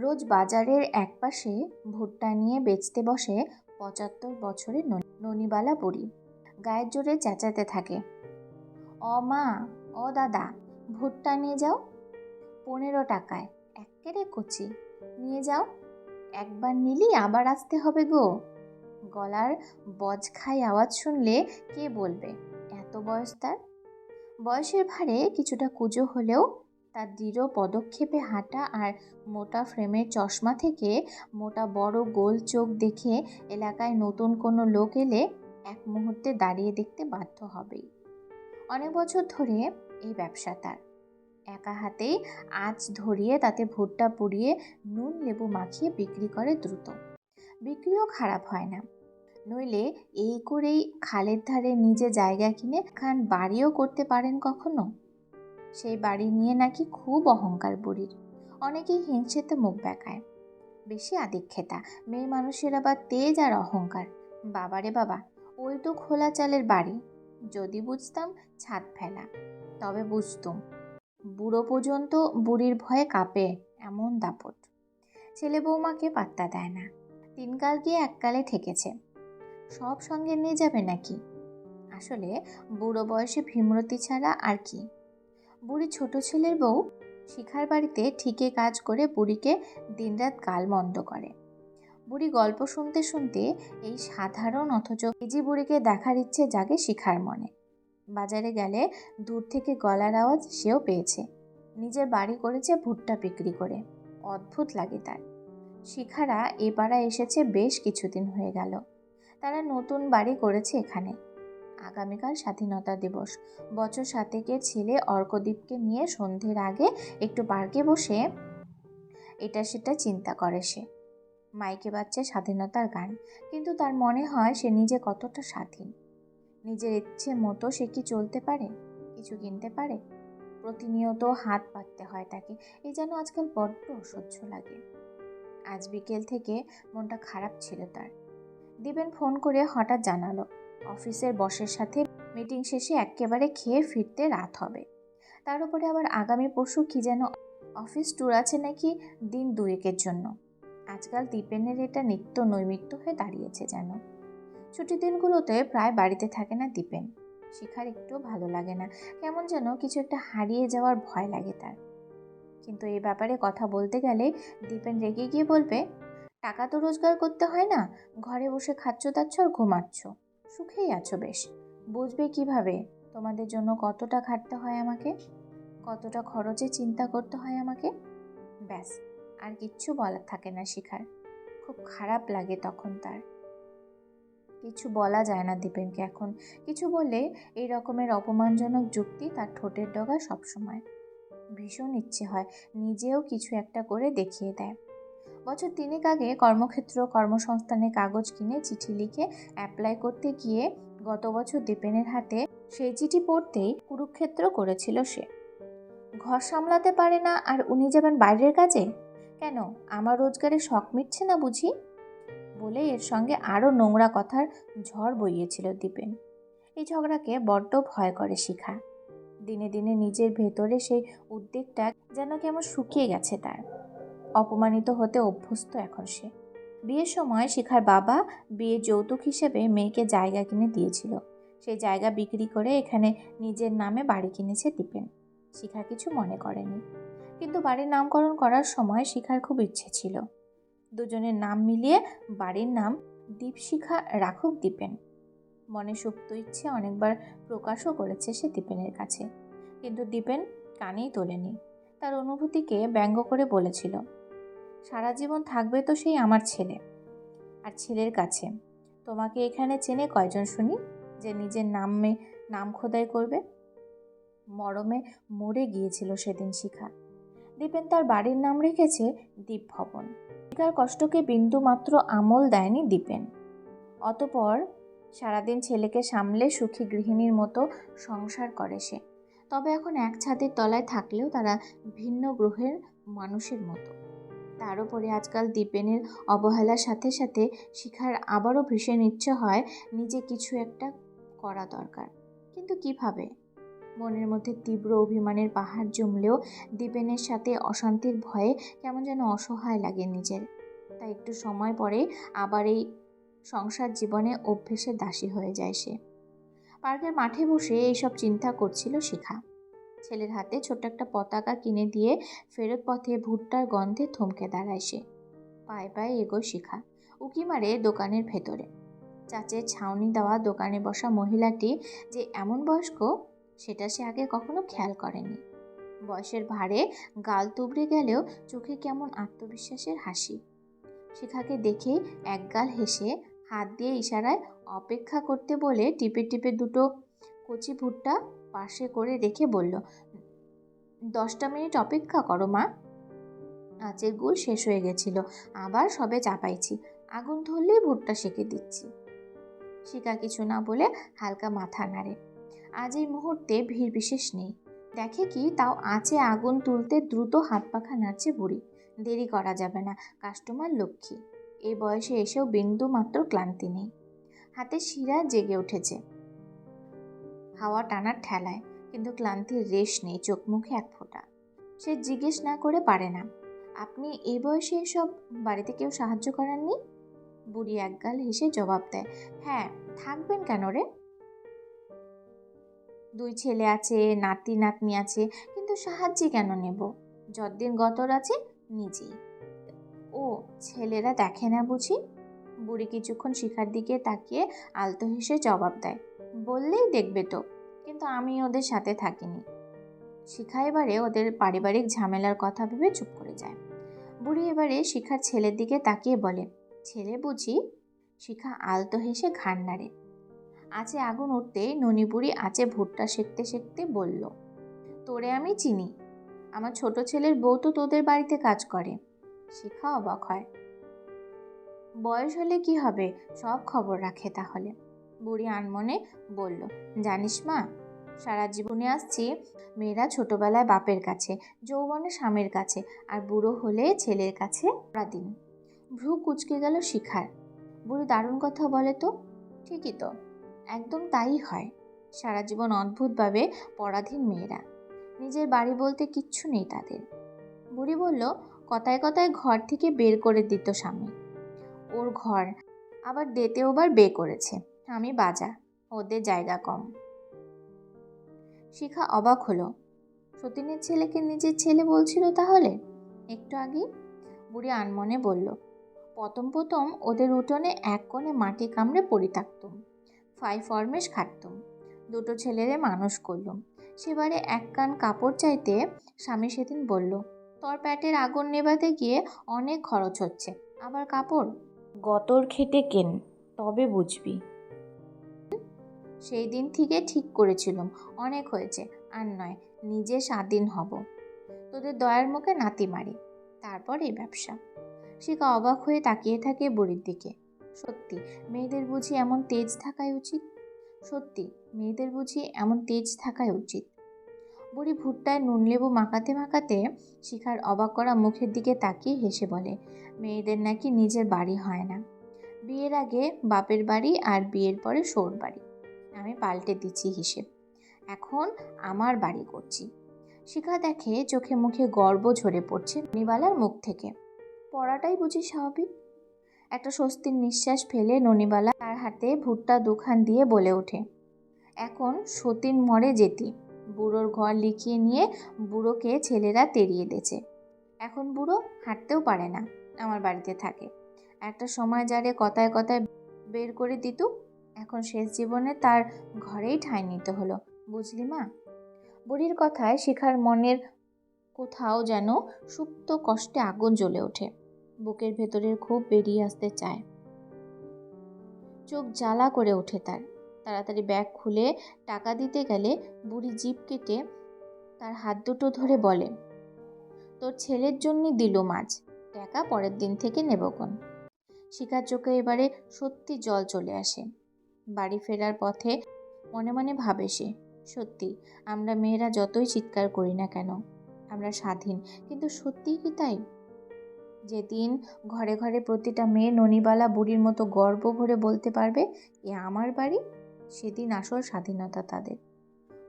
রোজ বাজারের একপাশে ভুট্টা নিয়ে বেচতে বসে ৭৫ বছরের ননিবালা বুড়ি। গায়ের জোরে চেঁচাতে থাকে, অ মা, ও দাদা, ভুট্টা নিয়ে যাও, ১৫ টাকায়, এক্কেরে কচি, নিয়ে যাও, একবার নিলি আবার আসতে হবে গো। গলার বজখাই আওয়াজ শুনলে কে বলবে এত বয়স তার। বয়সের ভারে কিছুটা কুঁজো হলেও তার দৃঢ় পদক্ষেপে হাঁটা আর মোটা ফ্রেমের চশমা থেকে মোটা বড় গোল চোখ দেখে এলাকায় নতুন কোনো লোক এলে এক মুহূর্তে দাঁড়িয়ে দেখতে বাধ্য হবেই। অনেক বছর ধরে এই ব্যবসা তার। একা হাতেই আঁচ ধরিয়ে তাতে ভুট্টা পুড়িয়ে নুন লেবু মাখিয়ে বিক্রি করে দ্রুত। বিক্রিও খারাপ হয় না। নইলে এই করেই খালের ধারে নিজে জায়গা কিনে খান বাড়িও করতে পারেন কখনো। সেই বাড়ি নিয়ে নাকি খুব অহংকার বুড়ির। অনেকেই হিংসেতে মুখ বেঁকায়। বেশি আদিক্ষেতা, মেয়ে মানুষের আবার তেজ আর অহংকার। বাবারে বাবা, ওই তো খোলা চালের বাড়ি। যদি বুঝতাম ছাদ ফেলা, তবে বুঝতুম। বুড়ো পর্যন্ত বুড়ির ভয়ে কাঁপে, এমন দাপট। ছেলে বৌমাকে পাত্তা দেয় না। তিনকাল গিয়ে এককালে ঠেকেছে। সব সঙ্গে নিয়ে যাবে নাকি? আসলে বুড়ো বয়সে ভীমরতি ছাড়া আর কি। বুড়ি ছোট ছেলের বউ শিখার বাড়িতে ঠিকে কাজ করে বুড়িকে দিনরাত গালমন্দ করে। বুড়ি গল্প শুনতে শুনতে এই সাধারণ অথচ কেজি বুড়িকে দেখার ইচ্ছে জাগে শিখার মনে। বাজারে গেলে দূর থেকে গলার আওয়াজ সেও পেয়েছে। নিজের বাড়ি করেছে ভুট্টা বিক্রি করে। অদ্ভুত লাগে তার। শিখারা এ পাড়ায় এসেছে বেশ কিছুদিন হয়ে গেল। তারা নতুন বাড়ি করেছে এখানে। আগামীকাল স্বাধীনতা দিবস। বছর ৭-এর ছেলে অর্কদীপকে নিয়ে সন্ধ্যের আগে একটু পার্কে বসে এটা সেটা চিন্তা করে সে। মাইকে বাজছে স্বাধীনতার গান, কিন্তু তার মনে হয় সে নিজে কতটা স্বাধীন। নিজের ইচ্ছে মতো সে কি চলতে পারে, কিছু কিনতে পারে? প্রতিনিয়ত হাত পাততে হয় তাকে। এই যেন আজকাল বড্ড অসহ্য লাগে। আজ বিকেল থেকে মনটা খারাপ ছিল তার। দিবেন ফোন করে হঠাৎ জানালো অফিসের বসের সাথে মিটিং শেষে একেবারে খেয়ে ফিরতে রাত হবে। তার উপরে আবার আগামী পরশু কি যেন অফিস ট্যুর আছে নাকি দিন ২-১-এর জন্য। আজকাল দীপেনের এটা নিত্য নৈমিত্য হয়ে দাঁড়িয়েছে যেন। ছুটির দিনগুলোতে প্রায় বাড়িতে থাকে না দীপেন। শিখার একটুও ভালো লাগে না। কেমন যেন কিছু একটা হারিয়ে যাওয়ার ভয় লাগে তার। কিন্তু এই ব্যাপারে কথা বলতে গেলে দীপেন রেগে গিয়ে বলবে, টাকা তো রোজগার করতে হয় না, ঘরে বসে খাচ্ছ দাচ্ছ আর ঘুমাচ্ছ, সুখেই আছো বেশ। বুঝবে কিভাবে তোমাদের জন্য কতটা খাটতে হয় আমাকে, কতটা খরচে চিন্তা করতে হয় আমাকে। ব্যাস, আর কিচ্ছু বলার থাকে না শিখার। খুব খারাপ লাগে তখন তার। কিছু বলা যায় না দীপেনকে এখন। কিছু বললে এই রকমের অপমানজনক যুক্তি তার ঠোঁটের ডগা সবসময়। ভীষণ ইচ্ছে হয় নিজেও কিছু একটা করে দেখিয়ে দেয়। বছর ৩ আগে কর্মক্ষেত্র কর্মসংস্থানের কাগজ কিনে চিঠি লিখে অ্যাপ্লাই করতে গিয়ে গত বছর দীপেনের হাতে সেই চিঠি পড়তেই কুরুক্ষেত্র করেছিল সে। ঘর সামলাতে পারে না আর উনি যাবেন বাইরের কাজে? কেন, আমার রোজগারে শখ মিটছে না বুঝি? বলে এর সঙ্গে আরও নোংরা কথার ঝড় বইয়েছিল দীপেন। এই ঝগড়াকে বড্ড ভয় করে শিখা। দিনে দিনে নিজের ভেতরে সেই উদ্বেগটা যেন কেমন শুকিয়ে গেছে তার। অপমানিত হতে অভ্যস্ত এখন সে। বিয়ের সময় শিখার বাবা বিয়ের যৌতুক হিসেবে মেয়েকে জায়গা কিনে দিয়েছিল। সেই জায়গা বিক্রি করে এখানে নিজের নামে বাড়ি কিনেছে দীপেন। শিখা কিছু মনে করেনি। কিন্তু বাড়ির নামকরণ করার সময় শিখার খুব ইচ্ছে ছিল দুজনের নাম মিলিয়ে বাড়ির নাম দীপশিখা রাখুক দীপেন। মনে সুপ্ত ইচ্ছে অনেকবার প্রকাশও করেছে সে দীপেনের কাছে, কিন্তু দীপেন কানেই তোলেনি। তার অনুভূতিকে ব্যঙ্গ করে বলেছিল, সারা জীবন থাকবে তো সেই আমার ছেলে। আর ছেলের কাছে তোমাকে এখানে চেনে কয়জন শুনি, যে নিজের নাম খোদাই করবে? মরমে মরে গিয়েছিল সেদিন শিখা। দীপেন তার বাড়ির নাম রেখেছে দীপ ভবন। শিখার কষ্টকে বিন্দু মাত্র আমল দেয়নি দীপেন। অতপর সারাদিন ছেলেকে সামলে সুখী গৃহিণীর মতো সংসার করে সে। তবে এখন এক ছাদের তলায় থাকলেও তারা ভিন্ন গ্রহের মানুষের মতো। তার উপরে আজকাল দীপেনের অবহেলার সাথে সাথে শিখার আবারও ভীষণ ইচ্ছে হয় নিজে কিছু একটা করা দরকার। কিন্তু কিভাবে? মনের মধ্যে তীব্র অভিমানের পাহাড় জমলেও দীপেনের সাথে অশান্তির ভয়ে কেমন যেন অসহায় লাগে নিজের। তাই একটু সময় পরে আবার এই সংসার জীবনে অভ্যেসের দাসী হয়ে যায় সে। পার্কের মাঠে বসে এইসব চিন্তা করছিল শিখা। ছেলের হাতে ছোট্ট একটা পতাকা কিনে দিয়ে ফেরত পথে ভুট্টার গন্ধে থমকে দাঁড়ায় সে। পায়ে পায়ে এগোয় শিখা, উকি মারে দোকানের ভেতরে। চাচের ছাউনি দেওয়া দোকানে বসা মহিলাটি যে এমন বয়স্ক সেটা সে আগে কখনো খেয়াল করেনি। বয়সের ভারে গাল তুবড়ে গেলেও চোখে কেমন আত্মবিশ্বাসের হাসি। শিখাকে দেখে একগাল হেসে হাত দিয়ে ইশারায় অপেক্ষা করতে বলে টিপে টিপে দুটো কচি ভুট্টা পাশে করে রেখে বলল, 10টা মিনিট অপেক্ষা করো মা। আঁচের গুড় শেষ হয়ে গেছিল, আবার সবে চাপাইছি, আগুন ধরলেই ভুট্টা সেঁকে দিচ্ছি। শিখা কিছু না বলে হালকা মাথা নাড়ে। আজ এই মুহূর্তে ভিড় বিশেষ নেই। দেখে কি তাও আঁচে আগুন তুলতে দ্রুত হাত পাখা নাড়ছে বুড়ি। দেরি করা যাবে না, কাস্টমার লক্ষ্মী। এই বয়সে এসেও বিন্দু মাত্র ক্লান্তি নেই। হাতে শিরা জেগে উঠেছে হাওয়া টানার ঠেলায়, কিন্তু ক্লান্তির রেশ নেই চোখ মুখে এক ফোঁটা। সে জিজ্ঞেস না করে পারে না, আপনি এই বয়সে এসব বাড়িতে কেউ সাহায্য করেননি? বুড়ি একগাল হেসে জবাব দেয়, হ্যাঁ, থাকবেন কেন রে? 2 ছেলে আছে, নাতি নাতনি আছে, কিন্তু সাহায্যে কেন নেব? যতদিন গতর আছে নিজেই। ও, ছেলেরা দেখে না বুঝি? বুড়ি কিছুক্ষণ শিখার দিকে তাকিয়ে আলতো হেসে জবাব দেয়, বললেই দেখবে তো, কিন্তু আমি ওদের সাথে থাকিনি। শিখা এবারে ওদের পারিবারিক ঝামেলার কথা ভেবে চুপ করে যায়। বুড়ি এবারে শিখার ছেলের দিকে তাকিয়ে বলে, ছেলে বুঝি? শিখা আলতো হেসে ঘাড় নাড়ে। আঁচে আগুন উঠতে ননি বুড়ি আঁচে ভুট্টা সেঁকতে সেঁকতে বলল, তোরে আমি চিনি, আমার ছোট ছেলের বউ তো তোদের বাড়িতে কাজ করে। শিখা অবাক হয়। বয়স হলে কি হবে, সব খবর রাখে তাহলে। বুড়ি আনমনে বলল, জানিস মা, সারা জীবনে আসছি মেয়েরা ছোটবেলায় বাপের কাছে, যৌবনে স্বামীর কাছে, আর বুড়ো হলে ছেলের কাছে পরাধীন। ভ্রু কুঁচকে গেল শিখার। বুড়ি দারুণ কথা বলে তো। ঠিকই তো, একদম তাই হয়। সারা জীবন অদ্ভুতভাবে পরাধীন মেয়েরা, নিজের বাড়ি বলতে কিচ্ছু নেই তাদের। বুড়ি বলল, কথায় কথায় ঘর থেকে বের করে দিত স্বামী, ওর ঘর, আবার ডেতেও বার বে করেছে, আমি বাজা, ওদের জায়গা কম। শিখা অবাক হলো, সতীনের ছেলেকে নিজের ছেলে বলছিল তাহলে একটু আগেই? বুড়ি আনমনে বলল, প্রথম প্রথম ওদের উঠোনে এক কোণে মাটি কামড়ে পড়ে থাকতুম, ফাই ফরমেশ খাটতুম, 2টো ছেলেরে মানুষ করলুম। সেবারে এক কান কাপড় চাইতে স্বামী সেদিন বলল, তোর পেটের আগুন নেভাতে গিয়ে অনেক খরচ হচ্ছে, আবার কাপড় গতর খেটে কেন, তবে বুঝবি। সেই দিন থেকে ঠিক করেছিলুম, অনেক হয়েছে, আর নয়, নিজে স্বাধীন হব, তোদের দয়ার মুখে নাতি মারি, তারপর এই ব্যবসা। শিখা অবাক হয়ে তাকিয়ে থাকে বুড়ির দিকে। সত্যি মেয়েদের বুঝি এমন তেজ থাকাই উচিত, সত্যি মেয়েদের বুঝি এমন তেজ থাকাই উচিত। বুড়ি ভুট্টায় নুন লেবু মাখাতে মাখাতে শিখার অবাক করা মুখের দিকে তাকিয়ে হেসে বলে, মেয়েদের নাকি নিজের বাড়ি হয় না, বিয়ের আগে বাপের বাড়ি আর বিয়ের পরে শোর বাড়ি। আমি পাল্টে দিচ্ছি হিসেব, এখন আমার বাড়ি করছি। শিখা দেখে চোখে মুখে গর্ব ঝরে পড়ছে ননিবালার মুখ থেকে। পড়াটাই বুঝি স্বাভাবিক। একটা স্বস্তির নিঃশ্বাস ফেলে ননিবালা তার হাতে ভুট্টা 2খান দিয়ে বলে ওঠে, এখন সতীন মরে যেতি, বুড়োর ঘর লিখিয়ে নিয়ে বুড়োকে ছেলেরা তেড়িয়ে দিয়েছে, এখন বুড়ো হাঁটতেও পারে না, আমার বাড়িতে থাকে। একটা সময় যারে কথায় কথায় বের করে দিত, এখন শেষ জীবনে তার ঘরেই ঠাঁই নিতে হলো, বুঝলি মা? বুড়ির কথায় শিখার মনের কোথাও যেন সুপ্ত কষ্টে আগুন জ্বলে ওঠে। বুকের ভেতরের ক্ষোভ বেরিয়ে আসতে চায়, চোখ জ্বালা করে ওঠে তার। তাড়াতাড়ি ব্যাগ খুলে টাকা দিতে গেলে বুড়ি জিভ কেটে তার হাত দুটো ধরে বলে, তোর ছেলের জন্যই দিলুম আজ, টাকা পরের দিন থেকে নেবক্ষণ। শিখার চোখে এবারে সত্যি জল চলে আসে। বাড়ি ফেরার পথে মনে মনে ভাবে সে, সত্যি আমরা মেয়েরা যতই চিৎকার করি না কেন, আমরা স্বাধীন, কিন্তু সত্যিই কি তাই? যেদিন ঘরে ঘরে প্রতিটা মেয়ে ননিবালা বুড়ির মতো গর্ব ভরে বলতে পারবে, এ আমার বাড়ি, সেদিন আসল স্বাধীনতা তাদের।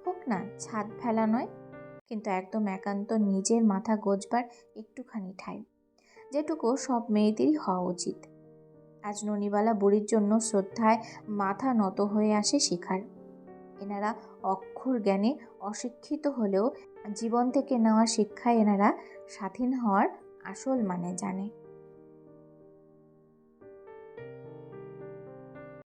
হোক না ছাদ ফেলা নয়, কিন্তু একদম একান্ত নিজের মাথা গোজবার একটুখানি ঠাঁই, যেটুকু সব মেয়েদেরই হওয়া উচিত। আজ ননিবালা বুড়ির জন্য শ্রদ্ধায় মাথা নত হয়ে আসে শিখার। এনারা অক্ষর জ্ঞানে অশিক্ষিত হলেও জীবন থেকে নেওয়া শিক্ষায় এনারা স্বাধীন হওয়ার আসল মানে জানে।